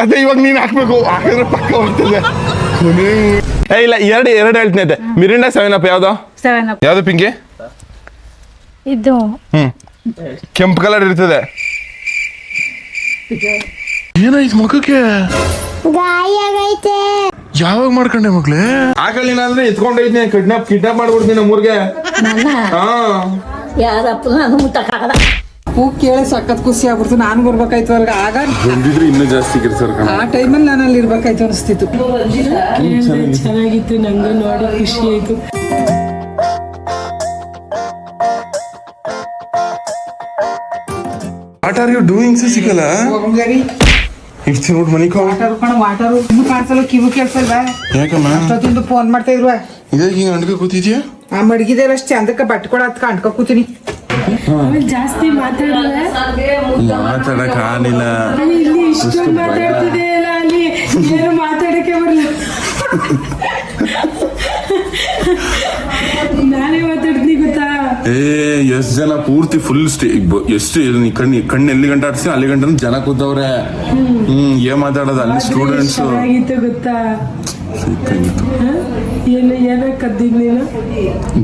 ಅದೇ ಇವಾಗ ನೀನ್ ಹಾಕ್ಬೇಕು, ಹಾಕಿದ್ರೆ ಪಕ್ಕ ಹೋಗ್ತದೆ. ಇಲ್ಲ ಎರಡು ಹೇಳ್ತೀನಿ. ಮಿರಿಂಡಾ 7up ಯಾವ್ದು? 7up. ಯಾವ್ದು ಪಿಂಕಿ? ಇದು ಕೆಂಪು ಕಲರ್ ಇರ್ತದೆ. ಏನಾಯ್ತು ಮಗಕ್ಕೆ? ಗಾಯ ಆಗೈತೆ. ಯಾವಾಗ ಮಾಡ್ಕೊಂಡೆ ಮಕ್ಳೇ? ಆಕಳಿನ ಅಂದ್ರೆ ಎತ್ಕೊಂಡೈದ್ನೆ, ಕಿಡ್ನಾಪ್ ಮಾಡ್ಬಿಡ್ತೀನಿ ನಮ್ಮೂರ್ಗೆ. ಯಾರಪ್ಪ ನಾನು ಮುಟ್ಟಕ್ಕಾಗಲ್ಲ. ಹೂ ಕೇಳಿ ಸಖತ್ ಖುಷಿ ಆಗ್ಬಿಡ್ತು. ನಾನು ಬರ್ಬೇಕಾಯ್ತು ಅಲ್ಗ. ಆಗ ಬಂದಿದ್ರೆ ಇನ್ನೂ ಜಾಸ್ತಿ ಕೆಲಸ. ಆ ಟೈಮಲ್ಲಿ ನಾನು ಅಲ್ಲಿ ಇರ್ಬೇಕಾಯ್ತು ಅನಿಸ್ತಿತ್ತು. ಚೆನ್ನಾಗಿತ್ತು, ನಂಗೆ ನೋಡಿ ಖುಷಿ ಆಯ್ತು. What are you doing? ಸಿಗಲ್ಲ ಇಷ್ಟು ನೋಡ್ ಮನಿಕ ವಾಟರು ಇನ್ನು ಕಾಣಿಸಲ್ಲ, ಕಿವು ಕೇಳ್ಸಲ್ವಾ? ಯಾಕಮ್ಮ ಅಷ್ಟೊತ್ತಿಂದ ಫೋನ್ ಮಾಡ್ತಾ ಇದ್ವಾ? ಇದಾಗ ಹಿಂಗ ಅಂಡ್ಕ ಕೂತಿದ್ಯಾ? ಆ ಮಡಗಿದೆ ಅಷ್ಟು ಚಂದಕ್ಕೆ ಬಟ್ಕೊಳ ಹತ್ಕ ಅಂಟ್ಕ ಕೂತೀನಿ. ಜಾಸ್ತಿ ಮಾತಾಡಕ್ ಆಗಿಲ್ಲ. ಇಷ್ಟೊಂದು ಮಾತಾಡ್ತಿದೆ ಅಲ್ಲ, ಅಲ್ಲಿ ಏನು ಮಾತಾಡಕ್ಕೆ ಬರಲ್ಲ. ನಾನೇ ಮಾತಾಡ್ತೀನಿ ಗೊತ್ತಾ? ಎಷ್ಟ್ ಜನ ಪೂರ್ತಿ ಫುಲ್ ಎಷ್ಟು ಕಣ್ಣು ಎಲ್ಲಿ ಗಂಟೆ ಆಡ್ತೀನಿ ಅಲ್ಲಿ ಗಂಟೆ ಜನ ಕೂತವ್ರೆ. ಏನ್ ಮಾತಾಡೋದು ಅಲ್ಲಿ ಸ್ಟೂಡೆಂಟ್ಸ್. ಗೊತ್ತಾ? ಏನೋ ಕರ್ದಿದ್ ನೀನು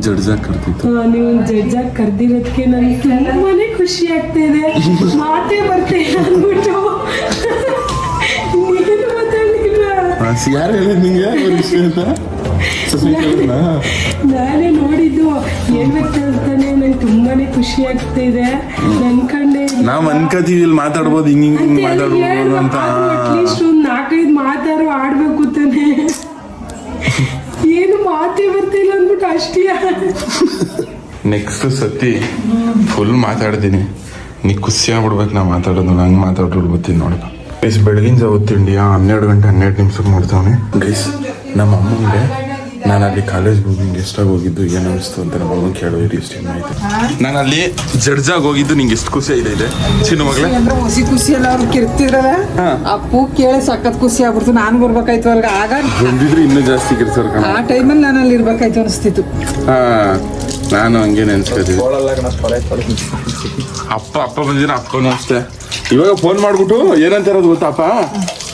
ಜಡ್ಜಾಗ್ ಕರ್ದಿತ್ತು. ನೀವು ಜಡ್ಜಾಗ್ ಕರ್ದಿರೋದಕ್ಕೆ ನನ್ಗೆ ತುಂಬಾನೇ ಖುಷಿ ಆಗ್ತಾ ಇದೆ. ಮಾತೇ ಬರ್ತಾ ಇಲ್ಲ ಅಂದ್ಬಿಟ್ಟು ನೀನು ಮಾತಾಡ್ಲಿಲ್ಲ. ಯಾರು ಹೇಳಿದ್ ನಿಂಗೆ ನಾನೇ ನೋಡಿದ್ದು. ಏನ್ ಹೇಳ್ತಾನೆ, ನಂಗೆ ತುಂಬಾನೇ ಖುಷಿ ಆಗ್ತಾ ಇದೆ. ನನ್ ಕಂಡೆ ನಾವ್ ಅನ್ಕತೀವಿ ಇಲ್ಲಿ ಮಾತಾಡ್ಬೋದು, ಹಿಂಗ್ ಮಾತಾಡ್ಬೋದು ಅಂತ. ಅಟ್ಲೀಸ್ಟ್ ಒಂದ್ 4-5 ಮಾತಾರು ಆಡ್ಬೇಕು ತಾನೆ. ಏನು ಮಾತೇ ಬರ್ತಿಲ್ಲ ಅಂದ್ಬಿಟ್ಟು ಅಷ್ಟೇ. ನೆಕ್ಸ್ಟ್ ಸತಿ ಫುಲ್ ಮಾತಾಡ್ತೀನಿ, ನೀ ಖುಷಿ ಆಗ್ಬಿಡ್ಬೇಕು. ನಾ ಮಾತಾಡೋದು ನಂಗೆ ಮಾತಾಡ್ಬಿಡ್ತೀನಿ ನೋಡಿ. ಗೈಸ್ ಬೆಳಗಿನ ಜಾವ ತಿಂಡಿ 12 ಗಂಟೆ 12 ನಿಮಿಷಕ್ಕೆ ಮಾಡ್ತಾವನೆ. ಗೈಸ್ ನಮ್ಮ ಅಮ್ಮಂಗೆ ನಾನು ಅಲ್ಲಿ ಕಾಲೇಜ್ಗೆ ಹೋಗಿ ನಿಂಗೆ ಎಷ್ಟಾಗಿ ಹೋಗಿದ್ದು ಏನು ಅನಿಸ್ತು ಅಂತ ನಮ್ಮ ಅಮ್ಮನ ಕೇಳೋದು ಇಷ್ಟ ಆಯ್ತು. ನಾನು ಅಲ್ಲಿ ಜಡ್ಜಾಗಿ ಹೋಗಿದ್ದು ನಿಂಗೆ ಎಷ್ಟು ಖುಷಿ ಇದೆ ಚಿನ್ನ ಮಗಳೇ? ಹೊಸಿ ಖುಷಿ ಎಲ್ಲ ಅವ್ರು ಕಿರ್ತಿದ್ರಲ್ಲ, ಅಪ್ಪು ಕೇಳಿ ಸಖತ್ ಖುಷಿ ಆಗ್ಬಿಡ್ತು. ನಾನು ಬರ್ಬೇಕಾಯ್ತು ಅಲ್ಗ. ಆಗ ಬಂದಿದ್ರೆ ಇನ್ನೂ ಜಾಸ್ತಿ ಕೆಲಸ. ಆ ಟೈಮಲ್ಲಿ ನಾನು ಅಲ್ಲಿ ಇರ್ಬೇಕಾಯ್ತು ಅನಿಸ್ತಿತ್ತು. ನಾನು ಹಂಗೆ ನೆನ್ಸ್ಕೊತೀವಿ. ಅಪ್ಪ ಬಂದಿರ ಅಪ್ಪನೂ ಅಷ್ಟೇ. ಇವಾಗ ಫೋನ್ ಮಾಡ್ಬಿಟ್ಟು ಏನಂತ ಇರೋದು ಗೊತ್ತಪ್ಪ,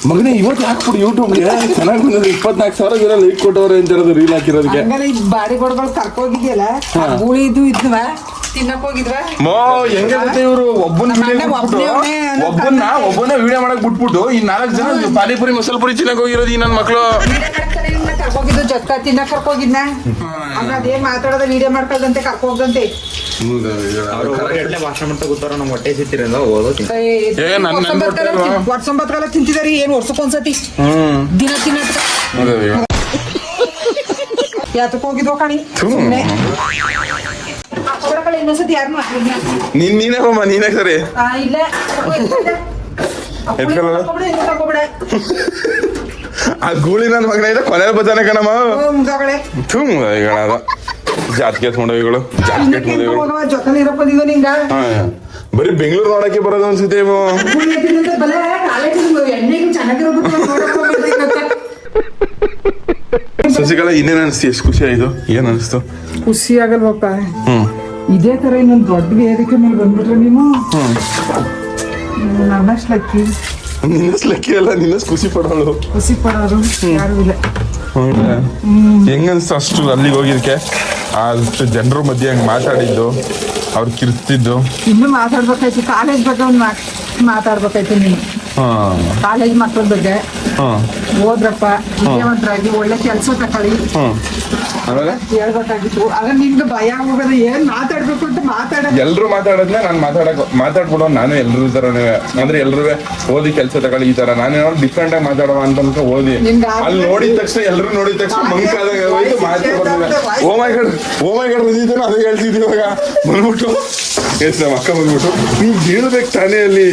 ಮಗನೇ ಇವತ್ತು ಹಾಕ್ಬಿಡು ಯೂಟ್ಯೂಬ್ಗೆ ಚೆನ್ನಾಗಿ ಬಂದಿದೆ, 24,000 ಲೈಕ್ ಕೊಟ್ಟವ್ರೆ ಅಂತ ಇರೋದು ರೀಲ್ ಹಾಕಿರೋದಕ್ಕೆ. ಬಾಡಿ ಗೋಡ್ಗಳು ಕರ್ಕೋಗಿದ್ಯಲ್ಲ, ಗೂಳಿದು ಇದ್ವ ತಿನ್ನಕ್ ಹೋಗಿದ್ವ. ಹೆಂಗಿರುತ್ತೆ ಇವರು ಒಬ್ಬನೇ ವಿಡಿಯೋ ಮಾಡಕ್ ಬಿಟ್ಬಿಟ್ಟು ಈ 4 ಜನ ಪಾನಿಪುರಿ ಮಸಾಲ ಪುರಿ ತಿನ್ನಕ್ ಹೋಗಿರೋದು ಈ ನನ್ನ ಮಕ್ಳು. ಕರ್ಕೋಗಿದ್ದು ಜೊಕ್ಕ ತಿನ್ನಕ್ ಕರ್ಕೋಗಿದ್ನ. ಅದೇ ಮಾತಾಡೋದ ವಿಡಿಯೋ ಮಾಡ್ಕೊಳ್ದಂತೆ ಕರ್ಕೋಗಂತೆ. ಭಾಷಣ ಮಾಡ್ತಾ ಕೂತಾರ ನಮ್ಗೆ ಹೊಟ್ಟೆ ಸಿತ್ತಿರಲ್ಲ ಓದೋತಿ. ವರ್ಷ ತಿಂತಿದಾರಿ ಏನ್ ವರ್ಷಕ್ಕೊಂದ್ಸತಿ ದಿನ ತಿನ್ನಕ್ ಯಾತಕ್ ಹೋಗಿದ್ವ ಕಣಿ. ಇನ್ನೊಂದ್ಸತಿ ಯಾರು ನೀನೇ ಸರಿ ಇಲ್ಲ ಆ ಗೂಳಿ ನನ್ನ ಮಗನ ಇದೆ ಕೊನೆ ಬದ್ದಾನೆ ಕಣಮ್ಮ. ಜಾತ್ಗೆ ಎತ್ಕೊಂಡವಿಗಳು ಬರೀ ಬೆಂಗಳೂರು ನೋಡಕ್ಕೆ ಬರೋದು ಅನ್ಸುತ್ತೆ. ಸಸಿಗಳ ಇನ್ನೇನ್ ಅನಿಸ್ತಿ? ಎಷ್ಟು ಖುಷಿ ಆಯ್ತು? ಏನ್ ಅನಿಸ್ತು? ಖುಷಿ ಆಗಲ್ವಪ್ಪ. ಇದೇ ತರ ಇನ್ನೊಂದು ದೊಡ್ಡ ವೇದಿಕೆ ಮೇಲೆ ಬಂದ್ಬಿಟ್ರೆ ನೀವು ನನ್ನಷ್ಟು ಲಕ್ಕಿ. ನಿನ್ನಷ್ಟು ಲಕ್ಕಿ ಅಲ್ಲ, ನಿನ್ನಷ್ಟು ಖುಷಿ ಪಡೋಳು. ಖುಷಿ ಪಡೋರು ಯಾರು ಇಲ್ಲ. ಹೆಂಗನ್ಸ್ತು ಅಷ್ಟು ಅಲ್ಲಿಗೆ ಹೋಗಿದ್ಕೆ? ಅಷ್ಟು ಜನರ ಮಧ್ಯೆ ಹಂಗೆ ಮಾತಾಡಿದ್ದು, ಅವ್ರು ಕಿರ್ತಿದ್ದು. ಇನ್ನು ಮಾತಾಡ್ಬೇಕಾಯ್ತು. ಕಾಲೇಜ್ ಬಗ್ಗೆ ಒಂದು ಮಾತಾಡ್ಬೇಕಾಯ್ತು ನೀನು. ಕಾಲೇಜ್ ಮಕ್ಕಳ ಬಗ್ಗೆ ಹೋದ್ರಪ್ಪ ವಿದ್ಯಾವಂತರಾಗಿ ಒಳ್ಳೆ ಕೆಲಸ ತಕೊಳ್ಳಿ ಹೇಳ್ಬೇಕಾಗಿತ್ತು. ಆಗ ನಿಮ್ಗೆ ಭಯ ಹೋಗೋದು ಏನ್ ಮಾತಾಡ್ಬೇಕು ಅಂತ ಎಲ್ರು ಮಾತಾಡೋದ್ನ ನಾನು ಮಾತಾಡ್ಬಿಡೋ. ನಾನು ಎಲ್ರು ತರನೇ ಅಂದ್ರೆ ಎಲ್ರು ಓದಿ ಕೆಲಸ ತಗೊಳ್ಳಿ ಈ ತರ. ನಾನೇನೋ ಡಿಫ್ರೆಂಟ್ ಆಗಿ ಮಾತಾಡುವ ಅಂತ ಓದಿ ಅಲ್ಲಿ ನೋಡಿದ ತಕ್ಷಣ ಎಲ್ರು ನೋಡಿದ ತಕ್ಷಣ ಮಂಕಾದಾಗ ಹೋಯ್ತು ಮಾತಾಡ್ ಬರ್ತಿದ್ದೆ. ಓ ಮೈ ಗಾಡ್ ಬಂದಿದ್ದೇನೋ ಅದೇ ಹೇಳ್ತಿದ್ವಿ. ಇವಾಗ ಬಂದ್ಬಿಟ್ಟು ನಮ್ಮ ಅಕ್ಕ ಬಂದ್ಬಿಟ್ಟು ನೀವ್ ಹೇಳ್ಬೇಕು ತಾನೇ ಅಲ್ಲಿ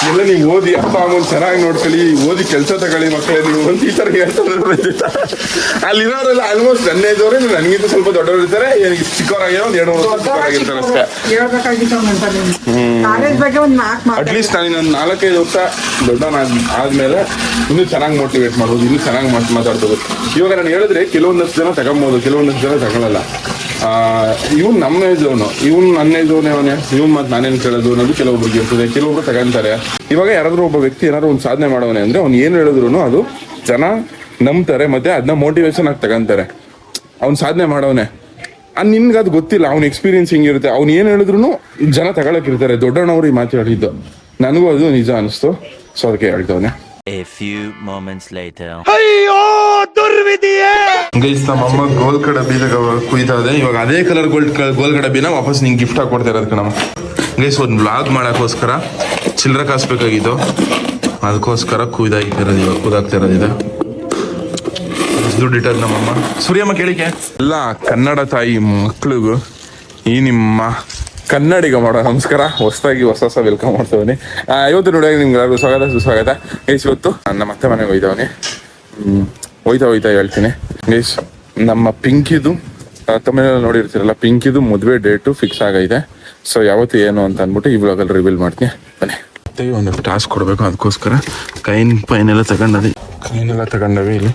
ಎಲ್ಲ ನೀವು ಓದಿ ಅಪ್ಪ ಅಮ್ಮನ್ ಚೆನ್ನಾಗಿ ನೋಡ್ಕೊಳ್ಳಿ, ಓದಿ ಕೆಲಸ ತಗೊಳ್ಳಿ ಮಕ್ಕಳೇ ನೀವು ಅಂತ ಈ ತರ ಹೇಳ್ತಾರೆ. ಅಲ್ಲಿರೋರೆಲ್ಲ ಆಲ್ಮೋಸ್ಟ್ ನನ್ನ ಏಜವ್ರೆ, ನನಗಿಂತ ಸ್ವಲ್ಪ ದೊಡ್ಡವರು ಇರ್ತಾರೆ. ಚಿಕ್ಕವರಾಗಿರೋ 2 ವರ್ಷ ಚಿಕ್ಕವರಾಗಿರ್ತಾರೆ ಅಷ್ಟೇ. ಅಟ್ಲೀಸ್ಟ್ ನಾನು ಇನ್ನೊಂದು 4-5 ವರ್ಷ ದೊಡ್ಡವನ ಆದ್ಮೇಲೆ ಇನ್ನೂ ಚೆನ್ನಾಗಿ ಮೋಟಿವೇಟ್ ಮಾಡ್ಬೋದು, ಇನ್ನೂ ಚೆನ್ನಾಗಿ ಮಾತಾಡ್ಬೋದು. ಇವಾಗ ನಾನು ಹೇಳಿದ್ರೆ ಕೆಲವೊಂದಷ್ಟು ಜನ ತಗೊಂಬೋದು, ಕೆಲವೊಂದಷ್ಟು ಜನ ತಗೊಳ್ಳಲ್ಲ. ಇವ್ನು ನಮ್ಮ ಏಜವನು, ಇವ್ನು ನನ್ನ ಏಜವನೇ ಅವನೇ, ಇವ್ನು ಮತ್ತೆ ನಾನೇನು ಕೇಳೋದು ಅನ್ನೋದು ಕೆಲವೊಬ್ರಿಗೆ ಇರ್ತದೆ, ಕೆಲವೊಬ್ರು ತಗೊಂತಾರೆ. ಇವಾಗ ಯಾರಾದ್ರೂ ಒಬ್ಬ ವ್ಯಕ್ತಿ ಏನಾದ್ರು ಒಂದು ಸಾಧನೆ ಮಾಡೋವನೆ ಅಂದ್ರೆ ಅವ್ನು ಏನು ಹೇಳಿದ್ರು ಅದು ಜನ ನಂಬ್ತಾರೆ, ಮತ್ತೆ ಅದನ್ನ ಮೋಟಿವೇಶನ್ ಆಗಿ ತಗೊಂತಾರೆ. ಅವ್ನು ಸಾಧನೆ ಮಾಡೋವನೆ ನಿನ್ಗೆ ಅದು ಗೊತ್ತಿಲ್ಲ, ಅವ್ನ ಎಕ್ಸ್ಪೀರಿಯನ್ಸ್ ಹಿಂಗಿರುತ್ತೆ, ಅವ್ನು ಏನು ಹೇಳಿದ್ರು ಜನ ತಗೊಳಕಿರ್ತಾರೆ. ದೊಡ್ಡಣ್ಣವ್ರು ಈ ಮಾತು ಹೇಳಿದ್ದು ನನಗೂ ಅದು ನಿಜ ಅನಿಸ್ತು, ಸೊ ಅದಕ್ಕೆ ಹೇಳ್ತವನೆ. A few moments later. Guys ನಮ್ಮಮ್ಮ ಗೋಲ್ಕ ಡಬ್ಬಿದಾಗ ಕುಯ್ತಾ ಇದೆ. ಇವಾಗ ಅದೇ ಕಲರ್ ಗೋಲ್ಕ ಡಬ್ಬಿನ ವಾಪಸ್ ನಿಂಗೆ ಗಿಫ್ಟ್ ಹಾಕಿ ಕೊಡ್ತಾ ಇರೋದಕ್ಕೆ ನಮ್ಮ ಗೈಸ್ ಒಂದು ವ್ಲಾಗ್ ಮಾಡೋಕ್ಕೋಸ್ಕರ ಚಿಲ್ಲರೆ ಕಾಸು ಬೇಕಾಗಿತ್ತು, ಅದಕ್ಕೋಸ್ಕರ ಕುಯ್ದಾಗಿರೋದು, ಇವಾಗ ಕುದಾಗ್ತಾ ಇರೋದಿದೆ. ದುಡ್ಡು ಇಟ್ಟದ ನಮ್ಮಮ್ಮ. ಸೂರ್ಯಮ್ಮ ಕೇಳಿಕೆ ಎಲ್ಲ ಕನ್ನಡ ತಾಯಿ ಮಕ್ಳಿಗೂ ಈ ನಿಮ್ಮ ಕನ್ನಡಿಗ ಮಾಡೋ ನಮಸ್ಕಾರ. ಹೊಸದಾಗಿ ಹೊಸ ವೆಲ್ಕಮ್ ಮಾಡ್ತವನಿ. ಇವತ್ತು ನೋಡಿ ನಿಮ್ಗೆ ಎಲ್ಲರಿಗೂ ಸ್ವಾಗತ ಸುಸ್ವಾಗತ. ಗೈಸ್ ಇವತ್ತು ನಮ್ಮ ಅತ್ತೆ ಮನೆಗೆ ಹೋಯ್ತವನಿ. ಹೋಯ್ತಾ ಹೇಳ್ತೀನಿ ಗೈಸ್. ನಮ್ಮ ಪಿಂಕಿದು ತಮಿಳಲ್ಲಿ ನೋಡಿರ್ತೀರಲ್ಲ, ಪಿಂಕಿದು ಮದುವೆ ಡೇಟು ಫಿಕ್ಸ್ ಆಗೈತೆ. ಸೊ ಯಾವತ್ತು ಏನು ಅಂತ ಅಂದ್ಬಿಟ್ಟು ಈ ವ್ಲಾಗಲ್ಲಿ ರಿವೀಲ್ ಮಾಡ್ತೀನಿ ಬನ್ನಿ. ಮತ್ತೆ ಒಂದು ಟಾಸ್ಕ್ ಕೊಡಬೇಕು, ಅದಕ್ಕೋಸ್ಕರ ಕೈನೆಲ್ಲ ತಗೊಂಡವೆ ಇಲ್ಲಿ.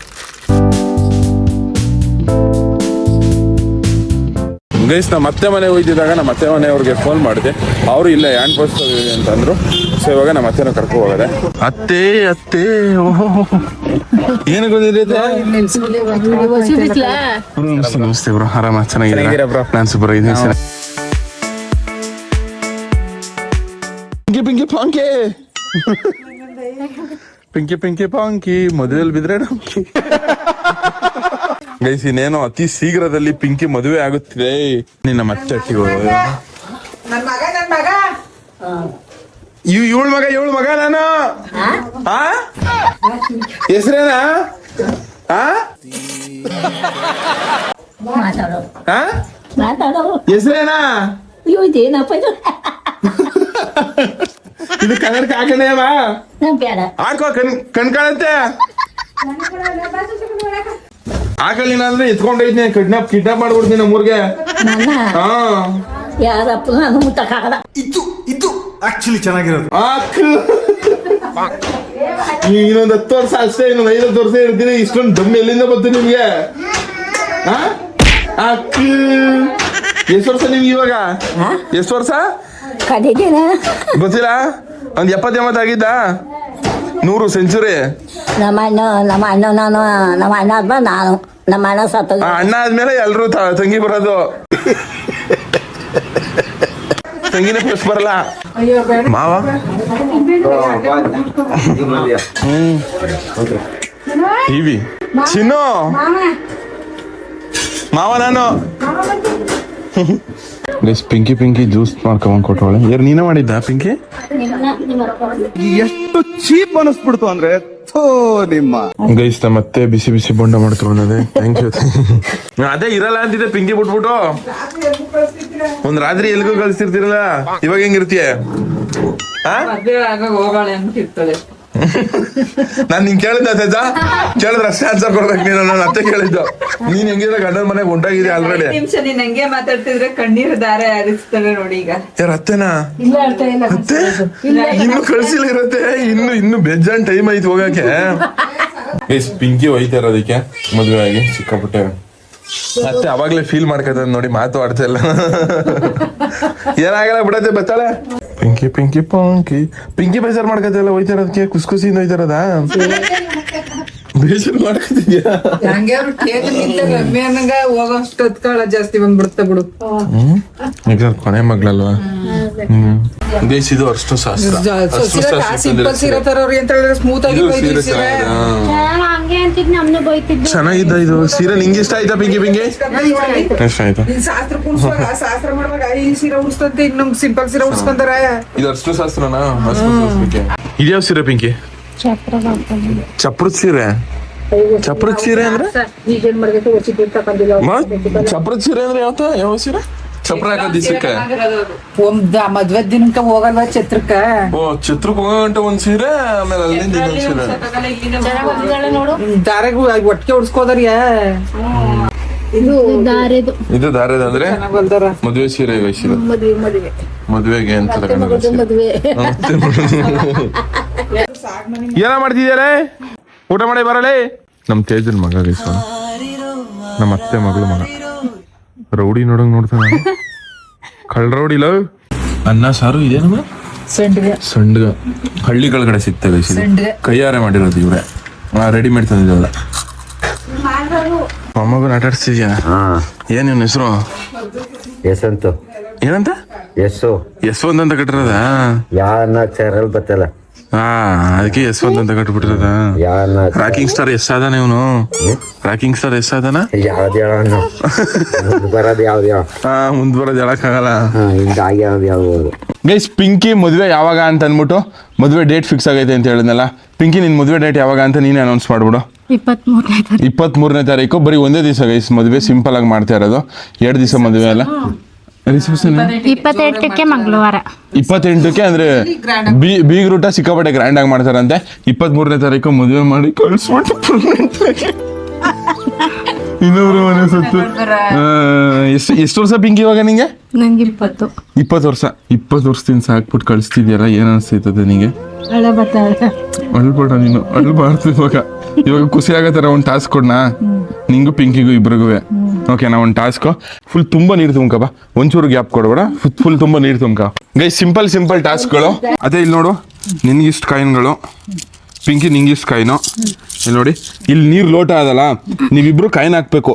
ಗೈಸ್ ನಮ್ಮ ಅತ್ತೆ ಮನೆ ಹೋಯ್ತಿದ್ದಾಗ ನಮ್ಮ ಅತ್ತೆ ಮನೆಯವ್ರಿಗೆ ಫೋನ್ ಮಾಡಿದೆ, ಅವರು ಇಲ್ಲ ಹ್ಯಾಂಡ್ ಪೋಸ್ಟ್ ಅಂತಂದ್ರು. ಸೊ ಇವಾಗ ನಮ್ಮ ಅತ್ತೆನ ಕರ್ಕೊ ಹೋಗದೆ. ಅತ್ತೆ ಏನು ಗೊತ್ತಿದೆ? ನಮಸ್ತೆ ಬ್ರೋ, ಆರಾಮ ಚೆನ್ನಾಗಿದ್ದೀರಾ? ನಾನು ಸೂಪರ್ ಆಗಿದ್ದೀನಿ ಸರ್. ಪಿಂಕಿ ಪಾಂಕಿ ಮದುವೆಯಲ್ಲಿ ಬಿದ್ರೆ ನಮ್ಕಿ. ಗೈಸ್ ಇನ್ನೇನೋ ಅತಿ ಶೀಘ್ರದಲ್ಲಿ ಪಿಂಕಿ ಮದುವೆ ಆಗುತ್ತಿದೆ. ನಿನ್ನ ಮತ್ತೆ ಇವಳ ಮಗ ನಾನು ಹೆಸರೇನಾ? ಹೆಸರೇನಾ? ಇದು ಕನ್ನಡಕ್ಕೆ ಹಾಕಣೇವಾ? ಹಾಕೋ ಕಣ್ ಕಾಣತ್ತೆ. ಹಾಕಲಿಲ್ಲ ಅಂದ್ರೆ ಎತ್ಕೊಂಡೈದ್ನಿ, ಕಿಡ್ನಾಪ್ ಮಾಡ್ಬಿಡ್ತೀನಿ ನಮ್ಮೂರ್ಗೆ. ಇದು ಆಕ್ಚುಲಿ ಚೆನ್ನಾಗಿರೋದು. ಇನ್ನೊಂದು 10 ವರ್ಷ ಅಷ್ಟೇ, ಇನ್ನೊಂದು 50 ವರ್ಷ ಇರ್ತೀನಿ. ಇಷ್ಟೊಂದು ದಮ್ಮಿ ಎಲ್ಲಿಂದ ಬಂತು ನಿಮ್ಗೆ? ಎಷ್ಟು ವರ್ಷ ನಿಮ್ಗೆ ಇವಾಗ? ಎಷ್ಟು ವರ್ಷ ಗೊತ್ತಿಲ್ಲ? ಒಂದ್ 70 ಆಗಿದ್ದ? 100 ಸೆಂಚುರಿ? ನಮ್ಮ ಅಣ್ಣ ಸತ್ತ. ಅಣ್ಣ ಆದ್ಮೇಲೆ ಎಲ್ರು ತಂಗಿ ಬರೋದು. ತಂಗಿನೇ ಫಸ್ಟ್ ಬರಲ್ಲ. ಮಾವ ಟಿವಿ ಚಿನ್ನು ಮಾವ ನಾನು ಪಿಂಕಿ ಜ್ಯೂಸ್ ಮಾಡ್ಕೊಂಡ್ ಕೊಟ್ಟವಳೆ. ಯಾರು ನೀನೇ ಮಾಡಿದ್ದ ಪಿಂಕಿ? ಎಷ್ಟು ಚೀಪ್ ಅನಿಸ್ಬಿಡ್ತು ಅಂದ್ರೆ ನಿಮ್ಮ ಗೈಸ್ ಮತ್ತೆ ಬಿಸಿ ಬೊಂಡ ಮಾಡ್ಕೊಂಡೆ. Thank you. ಅದೇ ಇರಲ್ಲ ಅಂತಿದ್ದೆ ಪಿಂಕಿ ಬಿಟ್ಬಿಟ್ಟು ಒಂದ್ ರಾತ್ರಿ ಎಲ್ಗೂ ಕಳ್ಸಿರ್ತಿರಲ್ಲ. ಇವಾಗ ಹೆಂಗಿರ್ತೀಯ? ನಾನ್ ನಿಂಗೆ ಕೇಳಿದ್ದೆ ತೇಜ, ಕೇಳಿದ್ರೆ ಅಷ್ಟೇ ಆನ್ಸರ್ ಕೊಡ್ಬೇಕು ನೀನು. ನಾನು ಅತ್ತೆ ಕೇಳಿದ್ದು, ನೀನ್ ಹೆಂಗಿದ್ರೆ ಗಂಡನ ಮನೆಗೆ ಹೊಂಟಾಗಿದೆ ಆಲ್ರೆಡಿ. ನೀನ್ ಹಂಗೆ ಮಾತಾಡ್ತಿದ್ರೆ ಕಣ್ಣೀರ್ ಧಾರೆ ಹರಿಸ್ತವೆ ನೋಡಿ. ಈಗ ಯಾರ ಅತ್ತೆನಾ? ಅತ್ತೆ ಇನ್ನು ಕಳ್ಸಿಲ್ಲ ಇರತ್ತೆ, ಇನ್ನು ಬೇಜಾನ್ ಟೈಮ್ ಐತಿ ಹೋಗಕ್ಕೆ. ಪಿಂಕಿ ಹೋಯ್ತಾ ಇರೋದಕ್ಕೆ ಮದುವೆ ಆಗಿ ಸಿಕ್ಕಾಪಟ್ಟೆ ಅತ್ತೆ ಅವಾಗ್ಲೇ ಫೀಲ್ ಮಾಡ್ಕತ ನೋಡಿ, ಮಾತು ಆಡ್ತಾ ಇಲ್ಲ. ಏನಾಗಲ್ಲ ಬಿಡತ್ತೆ, ಬತ್ತಾಳೆ. ಪಿಂಕಿ ಪಾಂಕಿ ಬೇಜಾರ್ ಮಾಡ್ಕತ್ತಲ್ಲ ಹೋಯ್ತಾ ಇರೋದಕ್ಕೆ, ಖುಷಿಯಿಂದ ಹೋಯ್ತಾ ಇರೋದ? ಬೇಜಾರ್ ಮಾಡ್ಕತಿದ್ಯಾ? ಹಂಗೆ ಅವ್ರು ಹೋಗೋಷ್ಟು ಹೊತ್ಕಾಳ ಜಾಸ್ತಿ ಬಂದ್ಬಿಡುತ್ತೆ ಬಿಡು. ಕೊನೆ ಮಗಳಲ್ವಾ? ಇದು ಅಷ್ಟು ಶಾಸ್ತ್ರ ಸ್ಮೂತ್ ಆಗಿ ಚೆನ್ನಾಗಿದ್ದ. ಇದು ಸೀರೆ ನಿಂಗೆ ಇಷ್ಟ ಆಯ್ತಾ ಪಿಂಕಿ? ಇಷ್ಟ ಆಯ್ತಾ? ಶಾಸ್ತ್ರ ಕುಡ್ಸುವಾಗ ಶಾಸ್ತ್ರ ಮಾಡುವಾಗ ಈ ಸೀರೆ ಉಡ್ಸ್ತಂತೆ, ಇನ್ನೊಂದು ಸಿಂಪಲ್ ಸೀರೆ ಉಡ್ಸ್ಕೊಂತಾರ. ಇದು ಅಷ್ಟು ಶಾಸ್ತ್ರನಾ? ಇದ್ಯಾವ ಸೀರೆ ಪಿಂಕಿ? ಚಪ್ರದ ಸೀರೆ. ಚಪ್ರದ ಸೀರೆ ಅಂದ್ರೆ ಚಪ್ರದ ಸೀರೆ ಅಂದ್ರೆ ಯಾವ ಸೀರೆ? ಚಪ್ರ ಹಾಕೋ ದಿಸಕ್ಕೆ ಮದ್ವೆ ದಿನಕ್ಕ ಹೋಗಲ್ವಾ ಛತ್ರಕ್ಕ? ಓ ಛತ್ರಕ್ಕೆ ಹೋಗಂಟ ಒಂದ್ ಸೀರೆ, ಆಮೇಲೆ ಅಲ್ಲಿಂದ ಇನ್ನೊಂದ್ ಸೀರೆ. ದಾರೆಗೂ ಒಟ್ಟಿಗೆ ಉಡ್ಸ್ಕೋದಾರ್ಯ. ಇದು ದಾರದ ಅಂದ್ರೆ ಮದುವೆ ಸೀರೆ ವಯಸ್ಸಿನ ಮದುವೆಗೆ ಅಂತ ಏನ ಮಾಡ್ತಿದ್ಯಾರೆ? ಊಟ ಮಾಡಿ ಬರಲೇ. ನಮ್ ತೇಜನ್ ಮಗ ಗೈಸ, ನಮ್ಮ ಅತ್ತೆ ಮಗಳು ಮಗ. ರೌಡಿ ನೋಡಂಗ್ ನೋಡ್ತಾನೆ ಕಳ್ಳ ರೌಡಿಲ ಅನ್ನ ಸಾರು ಇದೇನಮ್ಮ ಸಂಡಿಗೆ ಸಂಡ್ಗ ಹಳ್ಳಿಗಳ ಕಡೆ ಸಿಗ್ತವೆ ಸಂಡ್ಗೆ. ಕೈಯಾರೆ ಮಾಡಿರೋದು ಇವ್ರೆ ರೆಡಿಮೇಡ್ ತಂದಿದ್ದಲ್ಲ ಮೊಮ್ಮಗನ ಆಟ ಆಡ್ತಿದ್ಯಾ ಏನ್ ಇವನ್ ಹೆಸರು ಯಶವಂತು ಏನಂತ ಯಶವಂತ್ ಅಂತ ಕಟ್ಟಿರೋದ ಯಾರನ್ನ ಅಕ್ಷರಲ್ಲಿ ಬತ್ತಲ್ಲ ಹಾ ಅದಕ್ಕೆ ಯಶವಂತ್ ಅಂತ ಕಟ್ಬಿಟ್ಟಿರೋದ ಯಾರನ್ನ ರಾಕಿಂಗ್ ಸ್ಟಾರ್ ಎಸ್ ಆದಾನ ಇವನು ರಾಕಿಂಗ್ ಸ್ಟಾರ್ ಎಸ್ ಆದಾನ ಯಾವ್ದು ಹೇಳೋಣ ಬರೋದು ಯಾವ್ದು ಯಾವ ಹಾ ಮುಂದ್ ಬರೋದು ಹೇಳಕ್ಕಾಗಲ್ಲ ಹಿಂಗಾಗಿ ಯಾವ್ದು ಯಾವ್ದು ಗೈಸ್ ಪಿಂಕಿ ಮದುವೆ ಯಾವಾಗ ಅಂತ ಅಂದ್ಬಿಟ್ಟು ಮದುವೆ ಡೇಟ್ ಫಿಕ್ಸ್ ಆಗೈತೆ ಅಂತ ಹೇಳಿದ್ನಲ್ಲ ಪಿಂಕಿ ನಿನ್ ಮದುವೆ ಡೇಟ್ ಯಾವಾಗ ಅಂತ ನೀನೇ ಅನೌನ್ಸ್ ಮಾಡ್ಬಿಡು 23ನೇ ತಾರೀಕು ಬರೀ ಒಂದೇ ದಿವಸ ಗೈಸ್ ಮದುವೆ ಸಿಂಪಲ್ ಆಗಿ ಮಾಡ್ತಾ ಇರೋದು 2 ದಿವಸ ಮದುವೆ ಅಲ್ಲ ರಿಸೆಪ್ಷನ್ 28ಕ್ಕೆ ಮಂಗಳವಾರ 28ಕ್ಕೆ ಅಂದ್ರೆ ಬೀಗ್ರೂಟ ಸಿಕ್ಕಾಪಟ್ಟೆ ಗ್ರ್ಯಾಂಡ್ ಆಗಿ ಮಾಡ್ತಾರಂತೆ 23ನೇ ತಾರೀಕು ಮದುವೆ ಮಾಡಿ ಕಳಿಸ್ಬಿಟ್ಟು ಇನ್ನೊಬ್ರು ಮನೆ ಸತ್ತು ಎಷ್ಟು ವರ್ಷ ಪಿಂಕಿ ಇವಾಗ ನಿಂಗೆ ನಂಗೆ 20 ವರ್ಷ 20 ವರ್ಷದಿಂದ ಸಾಕ್ಬಿಟ್ಟು ಕಳಿಸ್ತಿದ್ಯಲ್ಲ ಏನ್ ಅನಿಸ್ತೈತದೆ ನಿಂಗೆ ಅಳ್ಬೇಡ ನೀನು ಅಳ್ಬಾರ್ದು ಇವಾಗ ಖುಷಿ ಆಗತ್ತಾರ ಒಂದು ಟಾಸ್ಕ್ ಕೊಡ್ನಾ ನಿಂಗು ಪಿಂಕಿಗೂ ಇಬ್ರಿಗೂ ಓಕೆನಾ ಒಂದು ಟಾಸ್ಕ್ ಫುಲ್ ತುಂಬಾ ನೀರು ತುಂಬ್ಕಪ್ಪ ಒಂಚೂರು ಗ್ಯಾಪ್ ಕೊಡ್ಬೇಡ ಫುಲ್ ತುಂಬಾ ನೀರು ತುಂಬ್ಕ ಗೈ ಸಿಂಪಲ್ ಟಾಸ್ಕ್ಗಳು ಅದೇ ಇಲ್ಲಿ ನೋಡು ನಿನ್ಗಿಷ್ಟು ಕಾಯಿನ್ಗಳು ಪಿಂಕಿ ನಿಂಗಿಷ್ಟು ಕಾಯಿನು ಇಲ್ಲಿ ನೋಡಿ ಇಲ್ಲಿ ನೀರು ಲೋಟ ಅದಲ್ಲ ನೀವಿಬ್ರು ಕಾಯಿನ್ ಹಾಕ್ಬೇಕು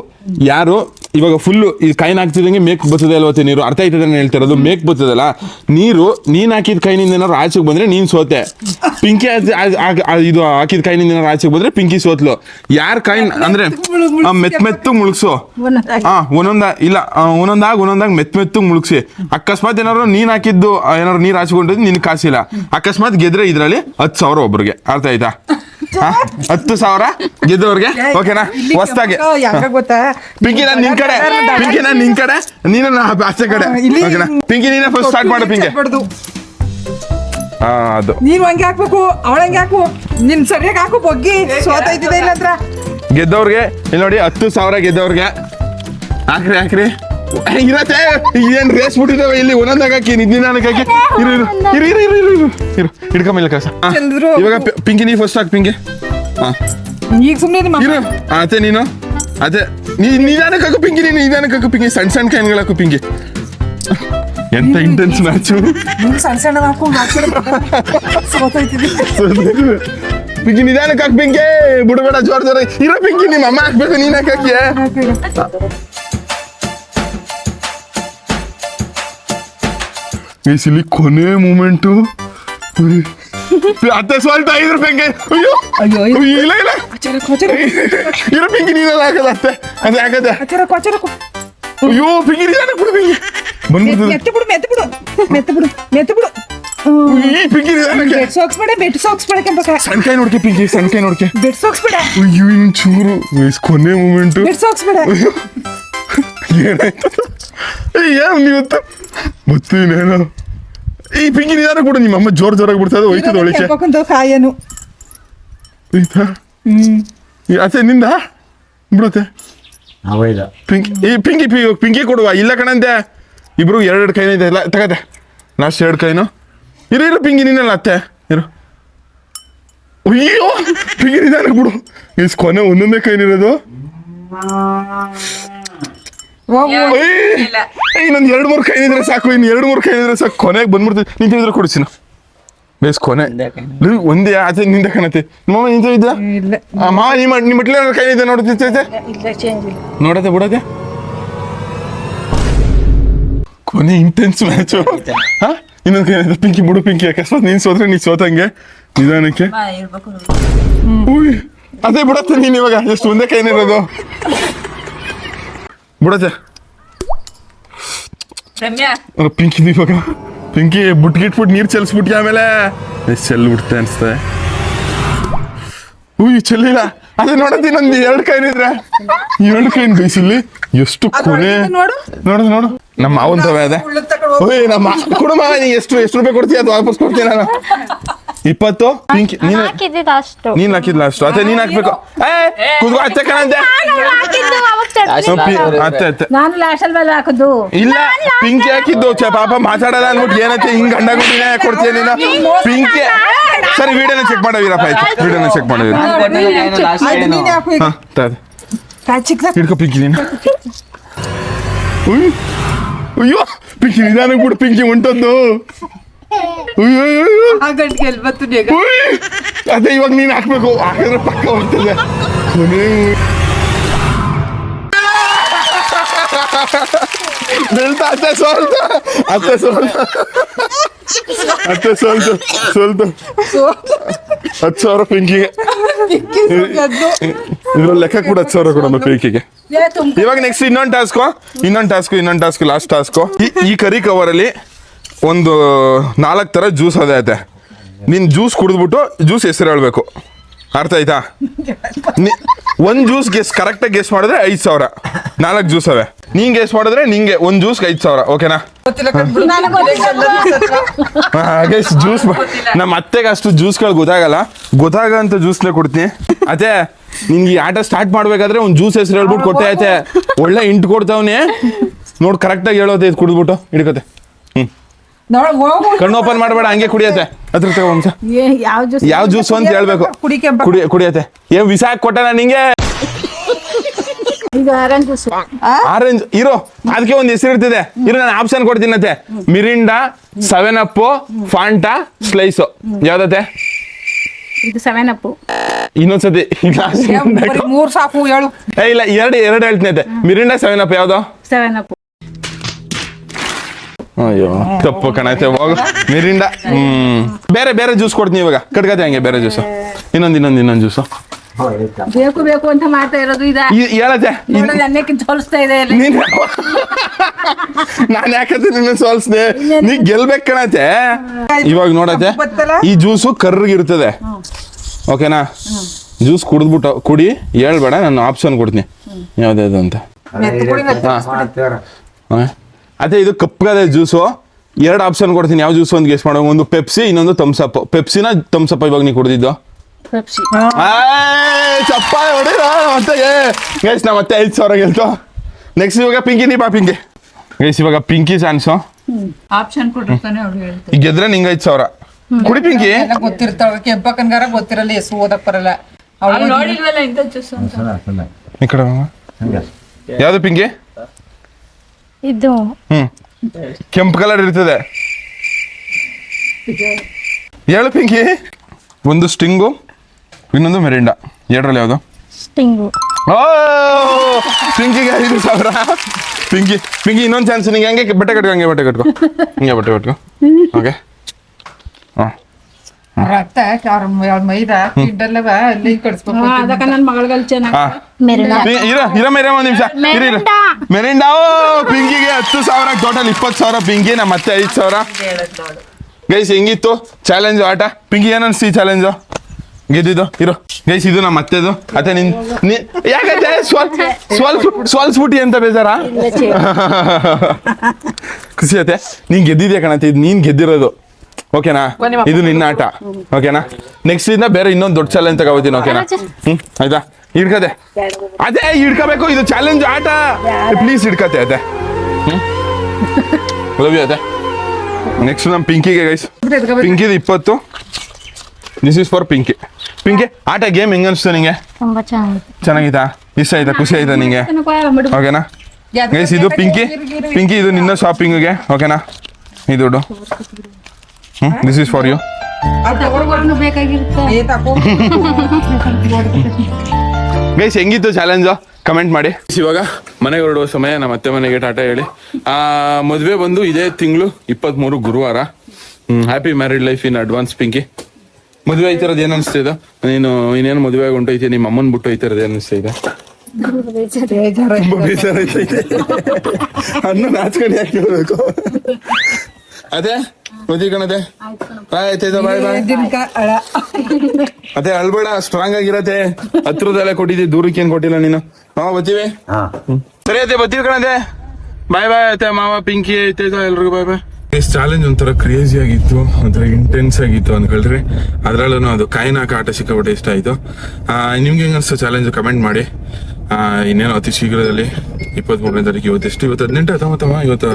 ಯಾರು ಇವಾಗ ಫುಲ್ಲು ಈ ಕಾಯಿನ್ ಹಾಕ್ತಿದಂಗೆ ಮೇಕ್ ಬರ್ತದೆ ಅಲ್ವತ್ತೆ ನೀರು ಅರ್ಥ ಆಯ್ತದೆ ನಾನು ಹೇಳ್ತಿರೋದು ಮೇಕ್ ಬರ್ತದಲ್ಲ ನೀರು ನೀನ್ ಹಾಕಿದ ಕೈನಿಂದ ಏನಾದ್ರು ಆಚೆಗೆ ಬಂದ್ರೆ ನೀನ್ ಸೋತೆ ಪಿಂಕಿ ಇದು ಹಾಕಿದ ಕೈನಿಂದ ಏನಾದ್ರು ಆಚೆಗೆ ಬಂದ್ರೆ ಪಿಂಕಿ ಸೋತ್ಲು ಯಾರ್ ಕಾಯಿನ್ ಅಂದ್ರೆ ಮೆತ್ತು ಮುಳುಗ್ಸು ಒಂದೊಂದಾಗ ಮೆತ್ತು ಮುಳುಗ್ಸಿ ಅಕಸ್ಮಾತ್ ಏನಾದ್ರು ನೀನ್ ಹಾಕಿದ್ದು ಏನಾದ್ರು ನೀರ್ ಹಾಚಿಕೊಂಡಿದ್ದು ನಿನ್ ಕಾಸಿಲ್ಲ ಅಕಸ್ಮಾತ್ ಗೆದ್ರೆ ಇದ್ರಲ್ಲಿ 10,000 ಒಬ್ರಿಗೆ ಅರ್ಥ ಆಯ್ತಾ 10,000 ಗೆದ್ದವ್ರಿಗೆ ಓಕೆನಾ ಹೊಸ್ದಾಗೆ ಗೊತ್ತಾ ಪಿಂಕಿ ನಾನು ನಿನ್ ಕಡೆ ನೀನು ಆಚೆ ಕಡೆ ಓಕೆನಾ ಪಿಂಕಿ ನೀನೇ ಫಸ್ಟ್ ಸ್ಟಾರ್ಟ್ ಮಾಡು ಪಿಂಕಿ ಅದು ನೀನು ಹಂಗೆ ಹಾಕ್ಬೇಕು ಅವಳ ಹಂಗೆ ಹಾಕು ನಿನ್ ಸರಿಯಾಗಿ ಹಾಕು ಬಗ್ಗಿ ಸೋತೈತಿದೆ ಇಲ್ಲ ಹತ್ರ ಗೆದ್ದವ್ರಿಗೆ ಇಲ್ಲಿ ನೋಡಿ 10,000 ಗೆದ್ದವ್ರಿಗೆ ಹಾಕ್ರಿ ಇರತ್ತೆ ಏನ್ ರೇಸ್ ಬಿಟ್ಟಿದ್ದಾವೆ ಇಲ್ಲಿ ಒಂದೊಂದಾಗ ಹಾಕಿ ನಿಧಾನಕ್ಕೆ ಹಾಕಿ ಇರು ಹಿಡ್ಕೊಂಬಿಲ್ಲ ಕಸ ಇವಾಗ ಪಿಂಕಿ ನೀ ಫಸ್ಟ್ ಹಾಕ್ ಪಿಂಕಿ ಈಗ ಸುಮ್ಮನೆ ಇರು ಅದೇ ನೀನು ಅದೇ ನಿಧಾನಕ್ಕೆ ಹಾಕು ಪಿಂಕಿ ನೀನು ನಿಧಾನಕ್ಕೆ ಹಾಕು ಪಿಂಕಿ ಸಣ್ಣ ಕಾಯಿನ್ಗಳು ಹಾಕು ಪಿಂಕಿ ಎಂತ ಇಂಟೆನ್ಸ್ ಮ್ಯಾಚು ಸಣ್ಣ ಹಾಕು ಸೋತೈತಿದೆ ಪಿಂಕಿ ನಿಧಾನಕ್ಕೆ ಹಾಕ್ ಪಿಂಕಿ ಬಿಡಬೇಡ ಜೋರ ಇರೋ ಪಿಂಕಿ ನಿಮ್ಮ ಅಮ್ಮ ಹಾಕ್ಬೇಕು ನೀನ್ ಹಾಕಿ ಇಲ್ಲಿ ಕೊನೆ ಮೂಮೆಂಟು ಅತ್ತೆ ಸ್ವಲ್ಪ 5 ರೂಪಾಯಿಗೆ ಅಯ್ಯೋ ಇಲ್ಲ ಇರೋ ಪಿಂಕಿ ನೀನೆಲ್ಲ ಹಾಕದ ಅತ್ತೆ ಅದೇ ಹಾಕದೆ ಅಯ್ಯೋ ಪಿಂಕಿ ನಿಧಾನಕ್ಕೆ ಬಿಡು ಪಿಂಕಿ ಬಂದ್ಬಿಡ್ತದೆ ಮೆತ್ತಬಿಡು ಈ ಪಿಂಕಿ ನಿಧಾನಕ್ಕೆ ಬೆಟ್ ಸಾಕ್ಸ್ ಬೇಡ ಕೆಂಪಕ್ಕ ಸಣ್ಣ ಕಾಯಿ ನೋಡ್ಕೆ ಪಿಂಕಿ ಸಣ್ಣ ಕಾಯಿ ನೋಡ್ಕೆ ಬೆಟ್ ಸಾಕ್ಸ್ ಬೇಡ ಅಯ್ಯೋ ಇನ್ ಚೂರು ಕೊನೆ ಮೂಮೆಂಟು ಬೆಟ್ ಸಾಕ್ಸ್ ಬೇಡ ಏನಾಯ್ತು ಏನು ನೀವತ್ತು ಗೊತ್ತೇನೇನೋ ಈ ಪಿಂಕಿ ನಿಧಾನ ಕೂಡ ನಿಮ್ಮ ಅಮ್ಮ ಜೋರಾಗಿ ಬಿಡ್ತದೆ ಹೋಯ್ತದ ಒಳಕ್ಕೆ ಕಾಯನು ಅತ್ತೆ ನಿಂದ ಬಿಡುತ್ತೆ ಪಿಂಕಿ ಕೊಡುವ ಇಲ್ಲ ಕಣಂತೆ ಇಬ್ರು 2 ಕೈನ ಇದೆ ತಗತ್ತೆ ಲಾಸ್ಟ್ 2 ಕೈನು ಇರು ಪಿಂಕಿ ನಿನ್ನಲ್ಲ ಅತ್ತೆ ಇರು ಅಯ್ಯೋ ಪಿಂಕಿ ನಿಧಾನ ಬಿಡು ಇಸ್ ಕೊನೆ ಒಂದೊಂದೇ ಕೈನಿರೋದು ಇನ್ನೊಂದು 2-3 ಕೈನಿದ್ರೆ ಸಾಕು ಇನ್ನು 2-3 ಕೈನಿದ್ರೆ ಸಾಕು ಕೊನೆಗೆ ಬಂದ್ಬಿಡ್ತೀವಿ ನಿಂತಿದ್ರೆ ಕೊಡಿಸಿನ ಬೇಸ್ ಕೊನೆ ಒಂದೇ ಆಚೆ ನಿಂದ ಕಾಣತ್ತೆ ನಿಮ್ಮಮ್ಮ ನಿಂತ ಇದ್ದ ಮಾವ ನಿಮ್ಮ ಮಟ್ಲೆ ಕೈ ಇದೆ ನೋಡ್ತೈತೆ ನೋಡತ್ತೆ ಬಿಡತ್ತೆ ಕೊನೆ ಇಂಟೆನ್ಸ್ ಮ್ಯಾಚು ಹಾ ಇನ್ನೊಂದು ಕೈ ಇದೆ ಪಿಂಕಿ ಬಿಡು ಪಿಂಕಿ ಅಕಸ್ಮಾತ್ ನೀನ್ ಸೋತ್ರೆ ನೀ ಸೋತಂಗೆ ನಿಧಾನಕ್ಕೆ ಅದೇ ಬಿಡತ್ತೆ ನೀನ್ ಇವಾಗ ಎಷ್ಟು ಒಂದೇ ಕೈನಿರೋದು ಬಿಡತ್ತೆ ಪಿಂಕಿ ಇವಾಗ ಪಿಂಕಿ ಬುಟ್ಗಿಟ್ಬಿಟ್ಟು ನೀರು ಚೆಲ್ಸ್ಬಿಟ್ಟು ಆಮೇಲೆ ಚೆಲ್ಬಿಡ್ತೆ ಅನ್ಸ್ತದೆ ಚೆಲ್ಲಿಲ್ಲ ಅದೇ ನೋಡತ್ತಿ ನಂದು 2 ಕೈನಿದ್ರೆ 2 ಕೈನ್ ಬೈಸಿಲ್ಲಿ ಎಷ್ಟು ಕೊನೆ ನೋಡು ನಮ್ಮ ಮಾವನ್ ತವೆ ಅದೇ ನಮ್ಮ ಕೊಡು ಮಾವ ನೀ ಎಷ್ಟು ರೂಪಾಯಿ ಕೊಡ್ತೀಯ ಅದು ವಾಪಸ್ ಕೊಡ್ತೀನಿ ನಾನು 20 ಪಿಂಕಿ ನೀನ್ ಹಾಕಿದ್ಲ ಅಷ್ಟು ಅತ್ತೆ ನೀನ್ ಹಾಕ್ಬೇಕು ಕುದ್ಕೋ ಅತ್ತೆ ಕಣಂತೆ ಅತ್ತೆ ನಾನು ಲಾಸ್ಟಲ್ಲಿ ಹಾಕುದು ಇಲ್ಲ ಪಿಂಕಿ ಹಾಕಿದ್ದು ಪಾಪ ಮಾತಾಡಲ್ಲ ಅನ್ಬಿಟ್ಟು ಏನತ್ತೆ ಹಿಂಗ್ ಗಂಡ ಗುಂಡಿನ ಕೊಡ್ತೀಯ ನೀನು ಪಿಂಕಿ ಸರಿ ವಿಡಿಯೋನ ಚೆಕ್ ಮಾಡವೀರಪ್ಪ ಆಯ್ತು ವಿಡಿಯೋನ ಚೆಕ್ ಮಾಡವೀರ ಹಿಡ್ಕೊ ಪಿಂಕಿ ನೀನು ಉಯ್ ಅಯ್ಯೋ ಪಿಂಕಿ ನಿಧಾನಕ್ಕೆ ಬಿಡು ಪಿಂಕಿ ಹೊಂಟದ್ದು ಉಯ್ ಉಯ್ ಉಯ್ ಉಯ್. ಆ ಗಂಟೆಗೆ ಎಲ್ಲಿ ಬತ್ತು ಬೇಗ ಉಯ್. ಅದೇ ಇವಾಗ ನೀನ್ ಹಾಕ್ಬೇಕು ಹಾಕಿದ್ರೆ ಪಕ್ಕ ಹೋಗ್ತದೆ ಬೆಳ್ತಾ ಅತ್ತೆ ಸೋಲ್ತು ಅತ್ತೆ ಸೋಲ್ತು ಅತ್ತೆ ಸೋಲ್ತು ಸೋಲ್ತು 10,000 ಪಿಂಕಿಗೆ ಇದ್ರಲ್ಲಿ ಲೆಕ್ಕ ಕೂಡ 10,000 ಕೊಡೋಣ ಪಿಂಕಿಗೆ. ಇವಾಗ ನೆಕ್ಸ್ಟ್ ಇನ್ನೊಂದು ಟಾಸ್ಕ್ ಲಾಸ್ಟ್ ಟಾಸ್ಕು. ಈ ಕರಿ ಕವರಲ್ಲಿ ಒಂದು 4 ಥರ ಜ್ಯೂಸ್ ಅದೇ ಐತೆ. ನೀನು ಜ್ಯೂಸ್ ಕುಡಿದ್ಬಿಟ್ಟು ಜ್ಯೂಸ್ ಹೆಸರು ಹೇಳ್ಬೇಕು, ಅರ್ಥ ಆಯ್ತಾ? ಒಂದು ಜ್ಯೂಸ್ ಕರೆಕ್ಟಾಗಿ ಗೆಸ್ ಮಾಡಿದ್ರೆ 5,000. 4 ಜ್ಯೂಸ್ ಅವೆ, ನೀನ್ ಗೆಸ್ ಮಾಡಿದ್ರೆ ನಿಂಗೆ ಒಂದು ಜ್ಯೂಸ್ಗೆ 5,000. ಓಕೆನಾ? ಜ್ಯೂಸ್ ನಮ್ಮ ಅತ್ತೆಗೆ ಅಷ್ಟು ಜ್ಯೂಸ್ಗಳು ಗೊತ್ತಾಗಂತ ಜ್ಯೂಸ್ನೇ ಕೊಡ್ತೀನಿ. ಅದೇ ನಿನ್ಗೆ ಈ ಆಟ ಸ್ಟಾರ್ಟ್ ಮಾಡ್ಬೇಕಾದ್ರೆ ಒಂದು ಜ್ಯೂಸ್ ಹೆಸರು ಹೇಳ್ಬಿಟ್ಟು ಕೊಟ್ಟೆ ಐತೆ. ಒಳ್ಳೆ ಇಂಟ್ ಕೊಡ್ತಾವನೆ ನೋಡಿ, ಕರೆಕ್ಟಾಗಿ ಹೇಳೋದೆ ಇದು ಕುಡಿದ್ಬಿಟ್ಟು ಹಿಡ್ಕತೆ. ಕಣ್ಣು ಓಪನ್ ಮಾಡಬೇಡ, ಹಂಗೆ ಕುಡಿಯತ್ತೆ. ಅದ್ರ ತಗೊಂಡ್ ಯಾವ ಜ್ಯೂಸ್ ಅಂತ ಹೇಳ್ಬೇಕು. ಕುಡಿಯತ್ತೆ. ಏನ್ ವಿಸ ಹಾಕಿ ಕೊಟ್ಟ ನಿಂಗೆ? ಆರೆಂಜ್ ಇರೋ, ಅದಕ್ಕೆ ಒಂದು ಹೆಸರು ಇರ್ತದೆ. ಇರೋ ನಾನು ಆಪ್ಷನ್ ಕೊಡ್ತೀನತ್ತೆ. Mirinda, 7 up, Fanta, Slice. ಯಾವ್ದತ್ತೆ? ಇದು 7 ಅಪ್. ಇನ್ನೊಂದ್ಸತಿ 3 ಸಾಕು ಹೇಳು. ಇಲ್ಲ, ಎರಡು ಹೇಳ್ತೀನಿ ಅತ್ತೆ. ಮಿರಿಂಡಾ, 7 ಅಪ್ ಯಾವ್ದು? 7 ಅಪ್. ಅಯ್ಯೋ ತಪ್ಪು ಕಣೈತೆ, ಹೋಗು. ಮಿರಿಂಡಾ. ಬೇರೆ ಜ್ಯೂಸ್ ಕೊಡ್ತೀನಿ ಇವಾಗ. ಕಟ್ಕತೆ ಹಂಗೆ ಬೇರೆ ಜ್ಯೂಸು. ಇನ್ನೊಂದು ಜ್ಯೂಸು ಬೇಕು ಅಂತ ಮಾಡ್ತಾ ಇರೋದು. ಹೇಳತ್ತೆ. ಅನ್ನಕ್ಕಿಂತ ಹೋಲಿಸ್ತಾ ಇದೆ. ನಾನು ಯಾಕಂದ್ರೆ ನಿನ್ನ ಸೋಲ್ಸ್ದೆ, ನೀ ಗೆಲ್ಬೇಕು ಕಣತೆ. ಇವಾಗ ನೋಡತ್ತೆ, ಈ ಜ್ಯೂಸು ಕರ್ರಗಿರ್ತದೆ. ಓಕೆನಾ? ಜ್ಯೂಸ್ ಕುಡಿದ್ಬಿಟ್ಟು ಕುಡಿ, ಹೇಳ್ಬೇಡ, ನಾನು ಆಪ್ಷನ್ ಕೊಡ್ತೀನಿ ಯಾವ್ದು ಅಂತ. ಅದೇ ಇದು ಕಪ್ಪಗದೆ ಜ್ಯೂಸು. 2 ಆಪ್ಷನ್ ಕೊಡ್ತೀನಿ, ಯಾವ ಜ್ಯೂಸು ಅಂತ ಗೆಸ್ ಮಾಡೋ. ಒಂದು ಪೆಪ್ಸಿ, ಇನ್ನೊಂದು ಥಮ್ಸಪ್. ಪೆಪ್ಸಿನ ಥಮ್ಸಪ್ ಇವಾಗ ನೀವು ಕುಡಿದಿದ್ದು? ಚಪ್ಪಾಳೆ ಹೊಡಿರ ಮತ್ತೆ. ಗೈಸ್ ನಾ ಮತ್ತೆ 5,000 ಗೆಲ್ತು. ನೆಕ್ಸ್ಟ್ ಇವಾಗ ಪಿಂಕಿ, ನೀ ಬಾ ಪಿಂಕಿ. ಗೈಸ್ ಇವಾಗ ಪಿಂಕಿ ಚಾನ್ಸು. ಆಪ್ಷನ್ ಕೊಟ್ಟಿರ್ತಾನೆ ಅವ್ರು ಹೇಳ್ತಾರೆ. ಈಗ ಗೆದ್ರೆ ನಿಂಗೆ 5,000 ಕುಡಿ ಪಿಂಕಿ. ಗೊತ್ತಿರ್ತಾವ ಕೆಂಪಕ್ಕನ್ಗಾರ ಗೊತ್ತಿರಲ್ಲ, ಹೆಸರು ಓದಕ್ ಬರಲ್ಲ. ಅವ್ರು ನೋಡಿಲ್ವಲ್ಲ ಇಂಥ ಜ್ಯೂಸ್ ಅಂತ. ಈ ಕಡೆ ಯಾವ್ದು ಪಿಂಕಿ? ಇದು ಕೆಂಪು ಕಲರ್ ಇರ್ತದೆ. ಹೇಳು ಪಿಂಕಿ. ಒಂದು ಸ್ಟಿಂಗು, ಇನ್ನೊಂದು ಮೆರಿಂಡಾ. 2ರಲ್ಲಿ ಯಾವುದು? ಸ್ಟಿಂಗು. ಓ ಪಿಂಕಿಗೆ 5,000. ಪಿಂಕಿ ಇನ್ನೊಂದು ಚಾನ್ಸ್ ನಿಂಗೆ. ಹಂಗೆ ಬಟ್ಟೆ ಕಟ್ಕೊ. ಹಿಂಗೆ ಬಟ್ಟೆ ಕಟ್ಕೊ. ಓಕೆ. ಹಾಂ ರಕ್ತ ಮೈದಾ ಕಿಡ್ಡಲ್ಲವ ಅಲ್ಲಿ ಕಡಿಸ್ಬೇಕು. ಅದಕ್ಕೆ ನನ್ನ ಮಗಳಿಗೆ ಚೆನ್ನಾಗಿ ಇರೋ ಒಂದು ನಿಮಿಷ ಇರಿ. ಮೆರಿಂಡಾ. ಪಿಂಕಿಗೆ 10,000 ಟೋಟಲ್ 20,000 ಪಿಂಕಿ. ನಮ್ಮ ಮತ್ತೆ 5,000. ಗೈಸ್ ಹೆಂಗಿತ್ತು ಚಾಲೆಂಜು ಆಟ? ಪಿಂಕಿ ಏನ್ ಅನ್ಸ್ತಿ ಚಾಲೆಂಜು? ಗೆದ್ದಿದ್ದು ಇರೋ ಗೈಸ್. ಇದು ನಮ್ಮ ಅತ್ತೆದು. ಅತ್ತೆ ಯಾಕಂತೆ ಸ್ವಲ್ಸ್ಬಿಟ್ಟಿ ಅಂತ ಬೇಜಾರ? ಖುಷಿ ಆಯ್ತೆ. ನೀನ್ ಗೆದ್ದಿದ್ಯಾ ಕಣತ್ತೆ. ಇದು ನೀನ್ ಗೆದ್ದಿರೋದು. ಓಕೆನಾ? ಇದು ನಿನ್ನ ಆಟ. ಓಕೆನಾ? ನೆಕ್ಸ್ಟ್ ಇಂದ ಬೇರೆ ಇನ್ನೊಂದು ದೊಡ್ಡ ಚಾಲೆಂಜ್ ತಗೋತೀನಿ. ಓಕೆನಾ? ಆಯ್ತಾ? ಹಿಡ್ಕತೆ. ಅದೇ ಹಿಡ್ಕೋಬೇಕು. ಇದು ಚಾಲೆಂಜ್ ಆಟ. ಪ್ಲೀಸ್ ಹಿಡ್ಕತೆ ಅದೇ. ಲವ್ ಯು ಅದೇ. ನೆಕ್ಸ್ಟ್ ನಮ್ಮ ಪಿಂಕಿಗೆ ಗೈಸ್. ಪಿಂಕಿದು 20. This is for Pinki. ಆಟ ಗೇಮ್ ಹೆಂಗ ಅನಿಸ್ತು ನಿಂಗೆ? ತುಂಬಾ ಚೆನ್ನಾಗಿತ್ತಾ? ಇಷ್ಟ ಆಯ್ತಾ? ಖುಷಿ ಆಯ್ತಾ ನಿಂಗೆ? ಓಕೆನಾ ಗೈಸ್? ಇದು ಪಿಂಕಿ ಇದು ನಿನ್ನ ಶಾಪಿಂಗ್ಗೆ. ಓಕೆನಾ? ಈ ದುಡ್ಡು this is for you. Guys ಹೆಂಗಿತ್ತು ಚಾಲೆಂಜು ಕಮೆಂಟ್ ಮಾಡಿ. ಇವಾಗ ಮನೆಗೆ ಹೊರಡುವ ಸಮಯ. ನಮ್ಮ ಅತ್ತೆ ಮನೆಗೆ ಟಾಟಾ ಹೇಳಿ. ಮದುವೆ ಬಂದು ಇದೇ ತಿಂಗಳು 23 ಗುರುವಾರ. Happy married life in advance Pinky. ಮದುವೆ ಐತಿರೋದು ಏನ್ ಅನಿಸ್ತಾ ಇದೆ? ನೀನು ಇನ್ನೇನು ಮದುವೆ ಆಗಿ ಹೊಂಟೈತಿ, ನಿಮ್ಮ ಅಮ್ಮನ್ ಬಿಟ್ಟು ಐತಿರೋದು ಏನ್ ಅನಿಸ್ತಾ ಇದೆ? ತುಂಬಾ ಬೇಜಾರೈತೈತೆ. ಅನ್ನ ನಾಚ್ಕೊಂಡು ಯಾಕೆ ಹೇಳ್ಬೇಕು? ಅದೇ ಮದುವೆ ಕಣದೆ. ಆಯ್ತಾಯ್ತಾ? ಬಾಯ್ ಬಾಯ್. ಅದೇ ಅಳ್ಬೇಡ, ಸ್ಟ್ರಾಂಗ್ ಆಗಿರತ್ತೆ. ಹತ್ರದಲ್ಲೇ ಕೊಟ್ಟಿದ್ದಿ, ದೂರಕ್ಕೆ ಏನ್ ಕೊಟ್ಟಿಲ್ಲ ನೀನು. ಬರ್ತೀವಿ. ಸರಿ ಐತೆ, ಬರ್ತೀವಿ ಕಣದೆ. ಬಾಯ್ ಬಾಯ್. ಐತೆ ಮಾವ, ಪಿಂಕಿ ಐತೈತಾ ಎಲ್ರಿಗೂ ಬಾಯ್ ಬಾಯ್. ಚಾಲೆಂಜ್ ಒಂಥರ ಕ್ರೇಜಿ ಆಗಿತ್ತು, ಒಂಥರ ಇಂಟೆನ್ಸ್ ಆಗಿತ್ತು ಅನ್ಕೊಳ್ರಿ. ಅದ್ರಲ್ಲೂ ಅದು ಕಾಯಿನಾಕ ಆಟ ಸಿಕ್ಕಾಪಟ್ಟೆ ಇಷ್ಟ ಆಯ್ತು. ನಿಮ್ಗೆ ಹೆಂಗ ಅನ್ಸ್ತು ಚಾಲೆಂಜ್ ಕಮೆಂಟ್ ಮಾಡಿ. ಇನ್ನೇನು ಅತಿ ಶೀಘ್ರದಲ್ಲಿ 23ನೇ ತಾರೀಕು. ಇವತ್ತು 18 ಅಥವಾ ಇವತ್ತು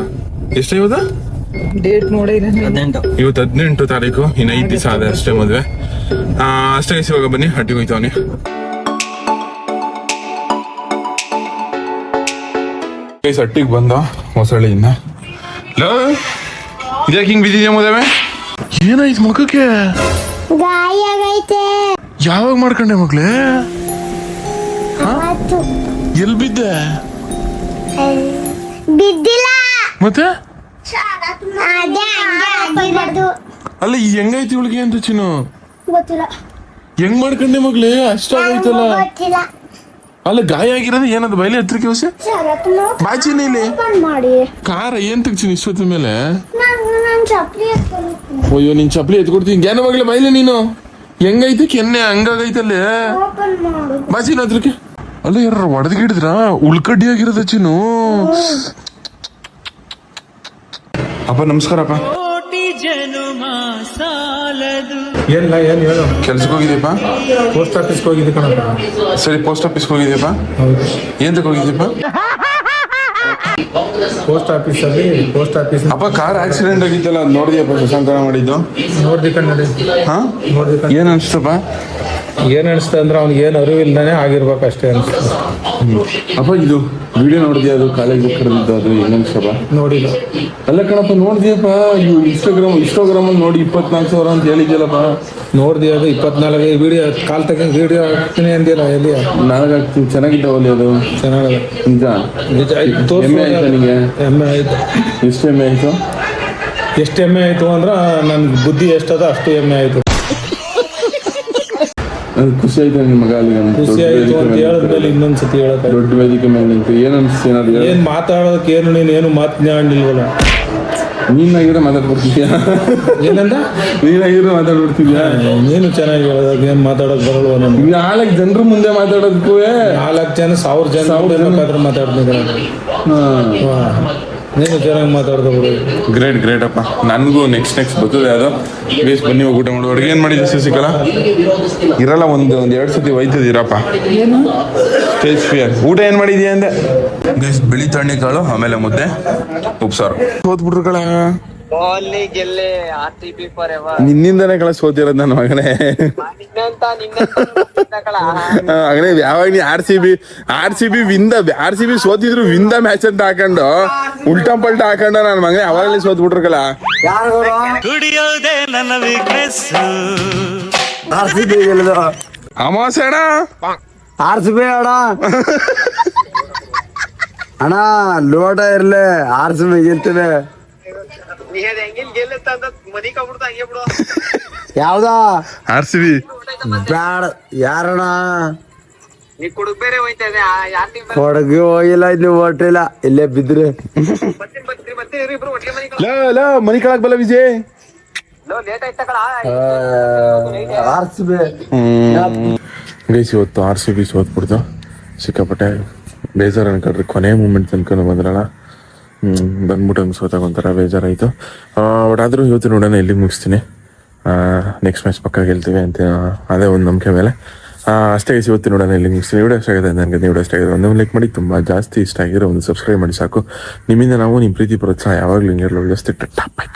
ಎಷ್ಟು? ಡೇಟ್ ನೋಡಿ. ಇವತ್ತು 18 ತಾರೀಕು. ಇನ್ನು 5 ದಿವಸ ಆದ ಅಷ್ಟೇ ಮದುವೆ. ಅಷ್ಟೇ ಇವಾಗ ಬನ್ನಿ ಹಟ್ಟಿಗೆ ಹೋಯ್ತವನಿ. ಹಟ್ಟಿಗೆ ಬಂದ ಮೊಸಳೆಯಿಂದ ಲೋ ಇದ್ಯಾಕೆ ಹಿಂಗ್ ಬಿದ್ದಿದ್ಯಾ ಮದುವೆ? ಏನಾಯ್ತು ಮುಖಕ್ಕೆ? ಗಾಯ ಆಗೈತೆ. ಯಾವಾಗ ಮಾಡ್ಕೊಂಡೆ ಮಕ್ಳೇ? ಎಲ್ಲಿ ಬಿದ್ದೆ? ಬಿದ್ದಿಲ್ಲ. ಮತ್ತೆ ಅದೇ ಹಂಗೆ ಅಲ್ಲ ಹೆಂಗಾಯ್ತು ಇವಳಿಗೆ ಅಂತ ಚಿನ್ನು? ಗೊತ್ತಿಲ್ಲ. ಹೆಂಗ್ ಮಾಡ್ಕೊಂಡೆ ಮಗ್ಲೇ? ಅಷ್ಟಾಗೈತಲ್ಲ. ಗೊತ್ತಿಲ್ಲ. ಅಲ್ಲ ಗಾಯ ಆಗಿರೋದು ಏನದು ಬಯಲೆ ಹತ್ರಕ್ಕೆ ಹೊಸ ಬಾಚಿನ ಇಲ್ಲಿ ಮಾಡಿ ಕಾರ ಏನ್ ತೆಗ್ತೀನಿ ಇಷ್ಟೊತ್ತ ಮೇಲೆ? ನಾನು ಚಪ್ಪಲಿ ಅಯ್ಯೋ ನಿನ್ ಚಪ್ಪಲಿ ಎತ್ಕೊಡ್ತೀನಿ ಜ್ಞಾನ ಮಗ್ಲೆ ಬೈಲೆ ನೀನು. ಹೆಂಗೈತೆ ಕೆನ್ನೆ ಹಂಗಾಗೈತಲ್ಲೇ ಓಪನ್ ಮಾಡು. ಬಾಚಿನ ಹತ್ರಕ್ಕೆ. ಅಲ್ಲ ಯಾರು ಹೊಡೆದ್ಗಿಡಿದ್ರ ಉಳ್ಕಡ್ಡಿ ಆಗಿರೋದ ಚಿನ್ನು. ಅಪ್ಪ ನಮಸ್ಕಾರಪ್ಪ. ಏನಿಲ್ಲ ಏನು ಹೇಳು. ಕೆಲ್ಸಕ್ಕೆ ಹೋಗಿದ್ದೀಪ್ಪ? ಪೋಸ್ಟ್ ಆಫೀಸ್ಗೆ ಹೋಗಿದ್ದೆ ಕಣಪ್ಪ. ಸರಿ ಪೋಸ್ಟ್ ಆಫೀಸ್ಗೆ ಹೋಗಿದ್ದೀಯಪ್ಪ? ಹೌದು. ಏನ್ ಹೋಗಿದ್ದೀಪ್ಪ? ಪೋಸ್ಟ್ ಆಫೀಸ್ ಅಪ್ಪ ಕಾರ್ ಆಕ್ಸಿಡೆಂಟ್ ಆಗಿತ್ತಲ್ಲ ಅದ್ ನೋಡಿದ್ಯಪ್ಪ? ಶಶಾಂಕರ ಮಾಡಿದ್ದು ನೋಡ್ದಿ ಕಣ್ಣಲ್ಲಿ. ಹಾ ನೋಡ್ದಿ ಕಣ್. ಏನ್ ಅನ್ಸ್ತಪ್ಪ? ಏನ್ ಅನಿಸ್ತ ಅಂದ್ರೆ ಅವ್ನಿಗೆ ಏನು ಅರಿವು ಇಲ್ದಾನೆ ಆಗಿರ್ಬೇಕು ಅಷ್ಟೇ ಅನಿಸ್ತು. ಅಪ್ಪ ಇದು ವಿಡಿಯೋ ನೋಡಿದ್ಯಾ? ಅದು ಕಾಲೇಜ್ ಕರೆದಿದ್ದು ಅದು ಏನ್ ಅನ್ಸ್ತಪ್ಪ? ನೋಡಿಲ್ಲ. ಅಲ್ಲ ಕಣಪ್ಪ ನೋಡಿದ್ಯಪ್ಪ ಇವು ಇನ್ಸ್ಟಾಗ್ರಾಮ್ ಅಲ್ಲಿ ನೋಡಿ 24,000 ಅಂತ ಹೇಳಿದ್ಯಲ್ಲಪ್ಪ. ನೋಡ್ದಿ ಅದು 24 ವಿಡಿಯೋ ಕಾಲ್ ತಗೊಂಡು ವಿಡಿಯೋ ಹಾಕ್ತೀನಿ ಅಂದಿಲ್ಲ ಎಲ್ಲಿ? ನನಗೆ ಆಗ್ತೀನಿ ಚೆನ್ನಾಗಿದ್ದಾವಲ್ಲಿ ಅದು ಚೆನ್ನಾಗದ. ನಿಜ ನಿಜ ಆಯ್ತು. ಹೆಮ್ಮೆ ಆಯ್ತಾ ನಿಂಗೆ? ಹೆಮ್ಮೆ ಆಯ್ತು. ಎಷ್ಟು ಹೆಮ್ಮೆ ಆಯ್ತು? ಎಷ್ಟು ಹೆಮ್ಮೆ ಆಯ್ತು ಅಂದ್ರೆ ನನ್ ಬುದ್ಧಿ ಎಷ್ಟದ ಅಷ್ಟು ಹೆಮ್ಮೆ ಆಯ್ತು. ಅದು ಖುಷಿ ಆಯ್ತು ನಿನ್ ಮಗ ಅಲ್ಲಿ ಖುಷಿ ಆಯ್ತು ಅಂತ ಹೇಳಿದ್ಮೇಲೆ ಇನ್ನೊಂದ್ಸತಿ ಹೇಳಕ್ ದೊಡ್ಡ ವೇದಿಕೆ ಮೇಲೆ ನಿಂತು ಏನ್ ಅನ್ಸ್ತು? ಏನಾದ್ರು ಏನ್ ಮಾತಾಡೋದಕ್ಕೆ ಏನು ನೀನು ಏನು ಮಾತನಾಡಿಲ್ವಲ್ಲ. ನೀನಾಗಿರೋ ಮಾತಾಡ್ಬಿಡ್ತಿದ್ಯಾ? ಏನಂದ? ನೀನಾಗಿರೋ ಮಾತಾಡ್ಬಿಡ್ತಿದ್ಯಾ? ನೀನು ಚೆನ್ನಾಗಿ ಹೇಳೋದಾಗ ಏನ್ ಮಾತಾಡೋಕ್ ಬರಲ್ವ ನನಗೆ? 4 ಜನರ ಮುಂದೆ ಮಾತಾಡೋದಕ್ಕೂ 4 ಜನ 1000 ಜನ ಬೇಕಾದ್ರೆ ಮಾತಾಡ್ತಿದ್ದಾರೆ. ನೀನು ಚೆನ್ನಾಗಿ ಮಾತಾಡ್ದ ಬಿಡು. ಗ್ರೇಟ್ ಅಪ್ಪ. ನನಗೂ ನೆಕ್ಸ್ಟ್ ಬರ್ತದೆ ಅದು. ಬೇಸ್ ಬನ್ನಿ ಹೋಗಿ ಊಟ ಮಾಡುವ. ಅಡುಗೆ ಏನು ಮಾಡಿದ್ದೆ ಶಶಿಕಲಾ? ಇರಲ್ಲ ಒಂದು 2 ಸತಿ ಒಯ್ತದಿರಪ್ಪ ಸ್ಟೇಜ್ ಫಿಯರ್. ಊಟ ಏನು ಮಾಡಿದ್ಯಾ ಅಂದೆ? ಬೇಸ್ ಬಿಳಿ ತಣ್ಣಿ ಕಾಳು ಆಮೇಲೆ ಮುದ್ದೆ ಉಪ್ಸಾರು. ಸೋತ್ಬಿಟ್ರು ಕಳ. ನಿನ್ನಿಂದನೇ ಕಳ ಸೋತಿರೋದು ನನ್ನ ಮಗನೇ. ಮಗನೇ ಯಾವಾಗ ನೀ ಆರ್ ಸಿ ಬಿ ಸೋತಿದ್ರು ವಿಂದ ಮ್ಯಾಚ್ ಅಂತ ಹಾಕೊಂಡು ಉಲ್ಟಾ ಪಲ್ಟಾ ಹಾಕೊಂಡು ನನ್ನ ಮಗನೇ ಅವಾಗಲೇ ಸೋತ್ಬಿಟ್ರು ಕಲ. ಅಮಾವಾಸ್ಯೆ ಅಣ್ಣ. ಆರ್ಸಿಬಿ ಅಣ್ಣ ಲೋಟ ಇರ್ಲಿ ಆರ್ಸಿಬಿ ಗೆಲ್ತದೆ. ಯಾವ್ದ ಆರ್ ಸಿ ಬಿ ಬ್ಯಾಡ ಯಾರಣ್ಣ? ಕೊಡಗು ಹೋಗಿಲ್ಲ, ಇನ್ನು ಹೊಟ್ಟಿಲ್ಲ, ಇಲ್ಲೇ ಬಿದ್ರೆ ಮನಿ ಕಳಕ್ ಬಲ್ಲ ವಿಜಯ್. ಆರ್ಸಿಬಿ ಗೈಸ್ ಇವತ್ತು ಆರ್ ಸಿ ಬಿ ಸೋತ್ಬಿಡ್ತು. ಸಿಕ್ಕಾಪಟ್ಟೆ ಬೇಜಾರು ಅನ್ಕೊಂಡ್ರಿ. ಕೊನೆ ಮೂಮೆಂಟ್ ತನಕ ಬಂದ್ರಲ್ಲ, ಬಂದ್ಬಿಟ್ಟು ಹಂಗೆ ಸೋತಾಗ ಒಂಥರ ಬೇಜಾರಾಯಿತು. ಬಟ್ ಆದರೂ ಇವತ್ತು ನೋಡೋಣ ಎಲ್ಲಿಗೆ ಮುಗಿಸ್ತೀನಿ. ನೆಕ್ಸ್ಟ್ ಮ್ಯಾಚ್ ಪಕ್ಕ ಗೆಲ್ತೀವಿ ಅಂತ ಅದೇ ಒಂದು ನಂಬಿಕೆ ಮೇಲೆ ಅಷ್ಟೇ ಗೈಸ್ ಇವತ್ತು ನೋಡೋಣ ಎಲ್ಲಿಗೆ ಮುಗಿಸ್ತೀನಿ. ವಿಡಿಯೋ ಇಷ್ಟ ಆಗಿದೆ ನನಗೆ. ವಿಡಿಯೋ ಇಷ್ಟ ಆಗಿದೆ ಒಂದು ಲೈಕ್ ಮಾಡಿ, ತುಂಬ ಜಾಸ್ತಿ ಇಷ್ಟ ಆಗಿರೋ ಒಂದು ಸಬ್ಸ್ಕ್ರೈಬ್ ಮಾಡಿ ಸಾಕು. ನಿಮ್ಮಿಂದ ನಾವು ನಿಮ್ಮ ಪ್ರೀತಿ ಪ್ರೋತ್ಸಾಹ ಯಾವಾಗಲೂ ಹಿಂಗೆ ಜಾಸ್ತಿ. Top by.